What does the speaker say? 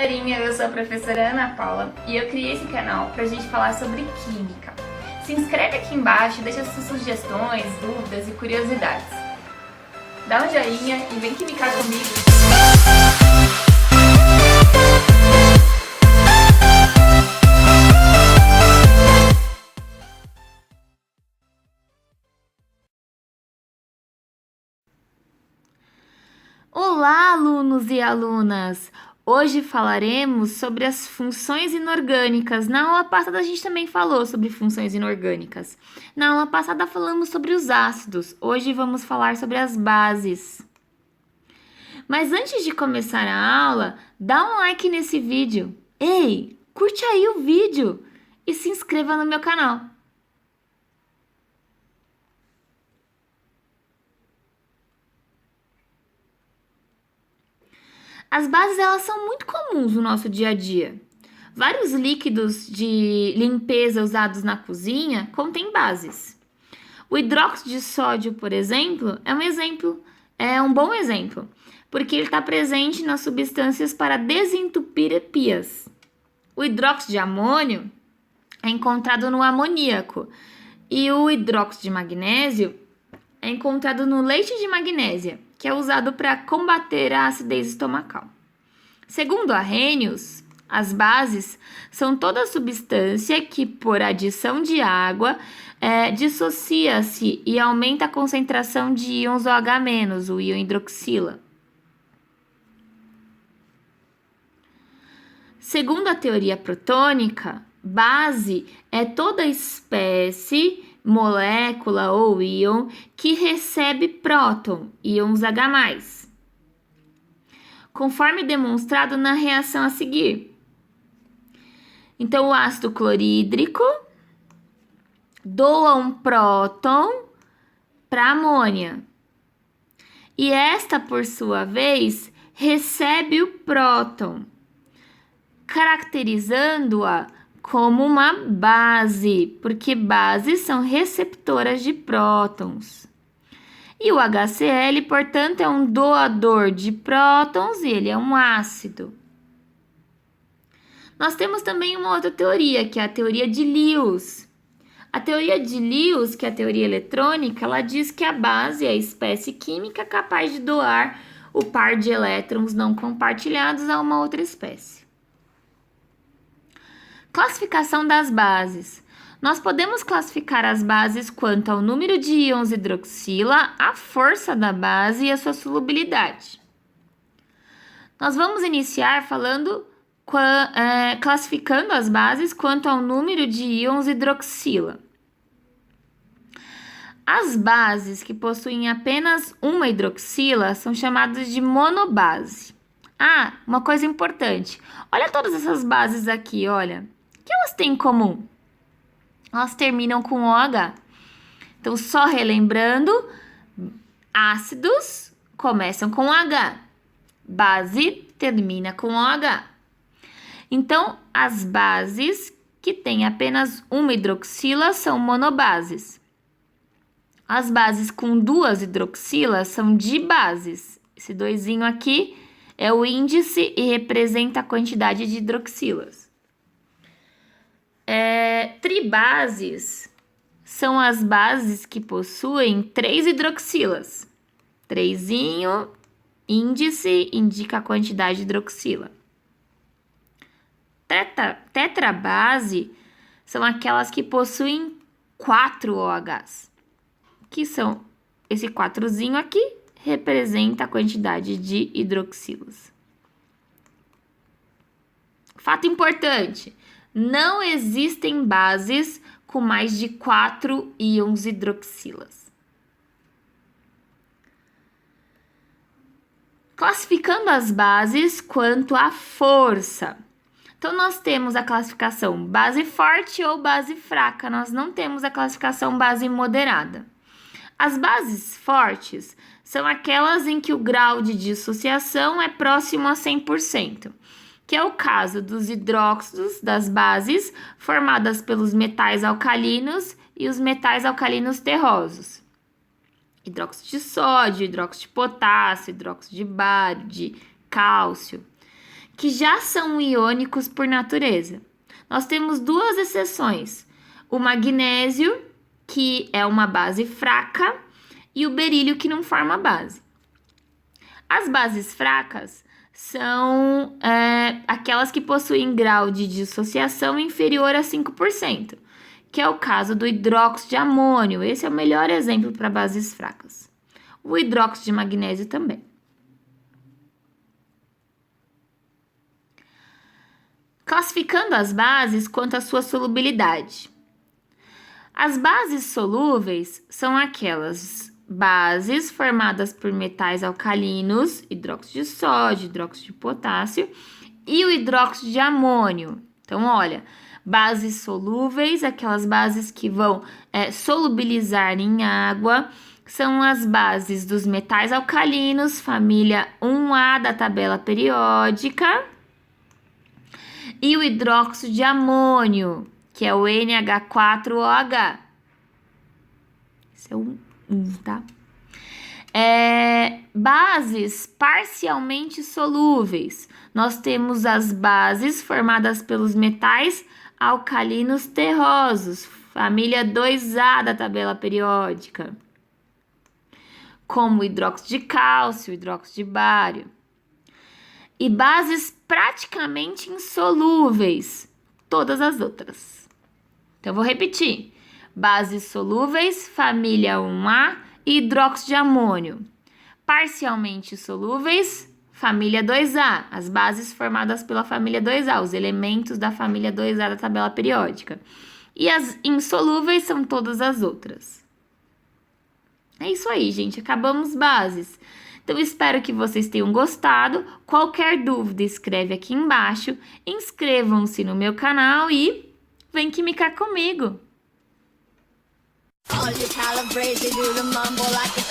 galerinha, eu sou a professora Ana Paula e eu criei esse canal pra gente falar sobre química. Se inscreve aqui embaixo, deixa suas sugestões, dúvidas e curiosidades. Dá um joinha e vem química comigo. Olá, alunos e alunas! Hoje falaremos sobre as funções inorgânicas. Na aula passada a gente também falou sobre funções inorgânicas. Na aula passada falamos sobre os ácidos. Hoje vamos falar sobre as bases. Mas antes de começar a aula, dá um like nesse vídeo. Ei, curte aí o vídeo e se inscreva no meu canal. As bases, elas são muito comuns no nosso dia a dia. Vários líquidos de limpeza usados na cozinha contêm bases. O hidróxido de sódio, por exemplo, é um bom exemplo, porque ele está presente nas substâncias para desentupir pias. O hidróxido de amônio é encontrado no amoníaco e o hidróxido de magnésio é encontrado no leite de magnésia, que é usado para combater a acidez estomacal. Segundo Arrhenius, as bases são toda substância que, por adição de água, dissocia-se e aumenta a concentração de íons OH-, o íon hidroxila. Segundo a teoria protônica, base é toda espécie, molécula ou íon que recebe próton, íons H+, conforme demonstrado na reação a seguir. Então, o ácido clorídrico doa um próton para a amônia. E esta, por sua vez, recebe o próton, caracterizando-a como uma base, porque bases são receptoras de prótons. E o HCl, portanto, é um doador de prótons e ele é um ácido. Nós temos também uma outra teoria, que é a teoria de Lewis. A teoria de Lewis, que é a teoria eletrônica, ela diz que a base é a espécie química capaz de doar o par de elétrons não compartilhados a uma outra espécie. Classificação das bases. Nós podemos classificar as bases quanto ao número de íons hidroxila, a força da base e a sua solubilidade. Nós vamos iniciar classificando as bases quanto ao número de íons hidroxila. As bases que possuem apenas uma hidroxila são chamadas de monobase. Ah, uma coisa importante. Olha todas essas bases aqui, olha. O que elas têm em comum? Elas terminam com OH. Então, só relembrando, ácidos começam com H. Base termina com OH. Então, as bases que têm apenas uma hidroxila são monobases. As bases com duas hidroxilas são dibases. Esse doisinho aqui é o índice e representa a quantidade de hidroxilas. Tribases são as bases que possuem 3 hidroxilas. 3, índice, indica a quantidade de hidroxila. Tetrabase são aquelas que possuem 4 OHs, que são esse 4zinho aqui, representa a quantidade de hidroxilas. Fato importante: não existem bases com mais de 4 íons hidroxilas. Classificando as bases quanto à força. Então, nós temos a classificação base forte ou base fraca. Nós não temos a classificação base moderada. As bases fortes são aquelas em que o grau de dissociação é próximo a 100%. Que é o caso dos hidróxidos das bases formadas pelos metais alcalinos e os metais alcalinos terrosos. Hidróxido de sódio, hidróxido de potássio, hidróxido de bário, de cálcio, que já são iônicos por natureza. Nós temos duas exceções: o magnésio, que é uma base fraca, e o berílio, que não forma base. As bases fracas são aquelas que possuem grau de dissociação inferior a 5%, que é o caso do hidróxido de amônio. Esse é o melhor exemplo para bases fracas. O hidróxido de magnésio também. Classificando as bases quanto à sua solubilidade. As bases solúveis são aquelas bases formadas por metais alcalinos, hidróxido de sódio, hidróxido de potássio e o hidróxido de amônio. Então, olha, bases solúveis, aquelas bases que vão solubilizar em água, são as bases dos metais alcalinos, família 1A da tabela periódica, e o hidróxido de amônio, que é o NH4OH. Esse é o 1, tá? Bases parcialmente solúveis. Nós temos as bases formadas pelos metais alcalinos terrosos, família 2A da tabela periódica, como o hidróxido de cálcio, o hidróxido de bário. E bases praticamente insolúveis, todas as outras. Então, vou repetir. Bases solúveis, família 1A e hidróxido de amônio. Parcialmente solúveis, família 2A. As bases formadas pela família 2A, os elementos da família 2A da tabela periódica. E as insolúveis são todas as outras. É isso aí, gente. Acabamos bases. Então, espero que vocês tenham gostado. Qualquer dúvida, escreve aqui embaixo. Inscrevam-se no meu canal e vem química comigo! All you calibrated do the mumble like a